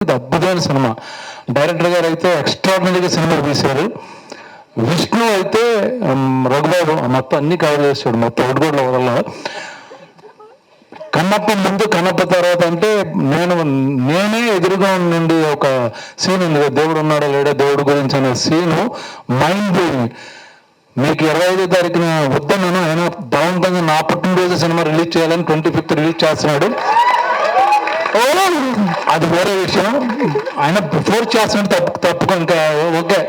ఇది అద్భుతమైన cinema. Director గారు అయితే ఎక్స్ట్రాడినరీగా సినిమా తీశారు. విష్ణు అయితే రఘుబాబు మొత్తం అన్ని కవర్ చేస్తాడు, మొత్తం ఒకటి కూడా వదల. కన్నప్ప ముందు కన్నప్ప తర్వాత అంటే నేనే ఎదురుగా నుండి ఒక సీన్ ఉంది, దేవుడు ఉన్నాడో లేడో దేవుడు గురించి అనే సీను మైండ్ బ్లోయింగ్. మీకు 25వ తారీఖున వద్దన్నాను, ఆయన బలవంతంగా నా పుట్టినరోజు సినిమా రిలీజ్ చేయాలని 25th రిలీజ్ చేస్తున్నాడు. అది వేరే విషయం. ఆయన ఫోర్స్ చేస్తున్నాడు, తప్పుకో ఇంకా ఓకే,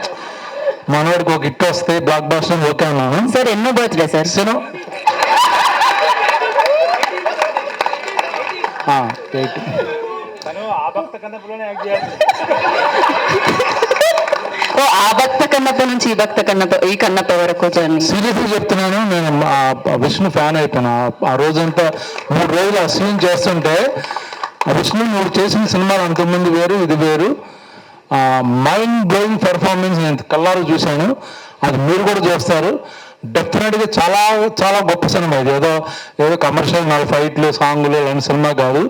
మనవాడికి ఒక హిట్ వస్తే బ్లాక్ బాస్టర్ ఓకే అన్నాను. సార్ ఎన్నో బర్త్డే సార్? సినిమా ఆ భక్త కన్నప్ప నుంచి ఈ భక్త కన్నప్ప, ఈ కన్నప్ప వరకు సీరియస్గా చెప్తున్నాను. నేను విష్ణు ఫ్యాన్ అయిపోయినా. ఆ రోజంతా 3 రోజులు ఆ సీన్ చేస్తుంటే, విష్ణు నువ్వు చేసిన సినిమాలు అంతకుముందు వేరు, ఇది వేరు. మైండ్ బ్లోయింగ్ పెర్ఫార్మెన్స్ నేను కళ్ళారు చూశాను. అది మీరు కూడా చూస్తారు. డెఫినెట్గా చాలా చాలా గొప్ప సినిమా. ఇది ఏదో కమర్షియల్ 4 ఫైట్లు సాంగులు ఇలాంటి సినిమా కాదు.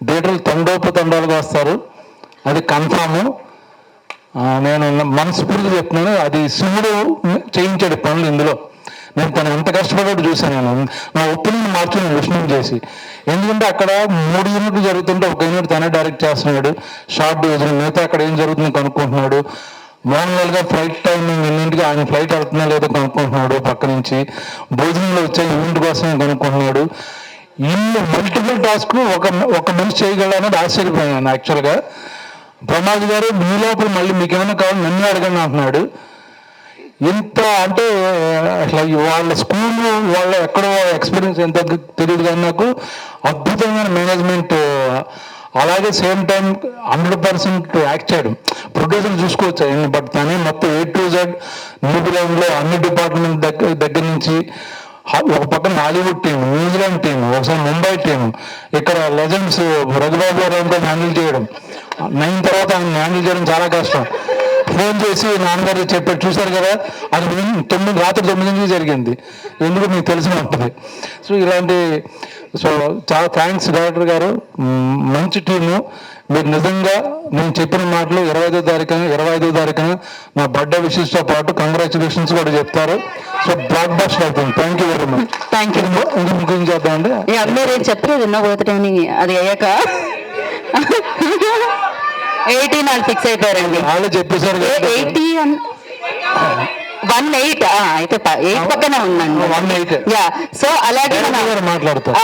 థియేటర్లు తండోపతండాలుగా వస్తారు, అది కన్ఫాము. నేను మనస్ఫూర్తిగా చెప్తున్నాను, అది శివుడు చేయించాడు పనులు ఇందులో. నేను తను ఎంత కష్టపడ్డాడు చూశాను. నేను నా ఒపీనియన్ మార్చుకున్నాను విష్ణుని చేసి. ఎందుకంటే అక్కడ 3 యూనిట్లు జరుగుతుంటే 1 యూనిట్ తనే డైరెక్ట్ చేస్తున్నాడు, షార్ట్ డివిజన్. మిగతా అక్కడ ఏం జరుగుతుందో కనుక్కుంటున్నాడు. మామూలుగా ఫ్లైట్ టైమింగ్ ఎన్నింటికి ఆయన ఫ్లైట్ వెళ్తున్నా లేదో కనుక్కుంటున్నాడు. పక్క నుంచి భోజనంలో వచ్చే ఈవెంట్ కోసం కనుక్కుంటున్నాడు. ఇల్లు మల్టిపుల్ టాస్క్ ఒక మనిషి చేయగలనేది ఆశ్చర్యపోయాను యాక్చువల్గా. ప్రమాద్ గారు మీ లోపల మళ్ళీ మీకు ఏమైనా కావాలి నన్ను అడగండి అంటున్నాడు. ఇంత అంటే అసలు వాళ్ళ స్కూల్ వాళ్ళ ఎక్కడో ఎక్స్పీరియన్స్ ఎంత తెలియదు కానీ నాకు అద్భుతమైన మేనేజ్మెంట్. అలాగే సేమ్ టైం 100% యాక్ట్ చేయడం. ప్రొడ్యూసర్ చూసుకోవచ్చు, బట్ తనే మొత్తం A to Z న్యూజిలాండ్లో అన్ని డిపార్ట్మెంట్ దగ్గర నుంచి, ఒక పక్కన హాలీవుడ్ టీం, న్యూజిలాండ్ టీం, ఒకసారి ముంబై టీం, ఇక్కడ లెజెండ్స్ రఘుబాబు గారు హ్యాండిల్ చేయడం. 9 తర్వాత ఆయన హ్యాండిల్ చేయడం చాలా కష్టం. ఫోన్ చేసి నాన్నగారు చెప్పారు, చూశారు కదా, అది రాత్రి 9 జరిగింది. ఎందుకు మీకు తెలిసి ఉంటుంది. సో ఇలాంటి చాలా థ్యాంక్స్ డైరెక్టర్ గారు, మంచి టీము. మీరు నిజంగా నేను చెప్పిన మాటలు 25వ తారీఖున నా బర్త్డే విషెస్తో పాటు కంగ్రాచులేషన్స్ కూడా చెప్తారు. సో బ్లాక్ బస్టర్ అవుతుంది. Thank you very much. Thank you. ఇంకేం చేద్దామండి, అందరూ ఏం చెప్పలేదు ఎన్నో పోతాడని, అది అయ్యాక 18 వాళ్ళు ఫిక్స్ అయిపోయారండి. వాళ్ళు చెప్పేశారు 18 అయితే 8 పక్కనే ఉందండి. 18. యా, సో అలాగే మాట్లాడతారు.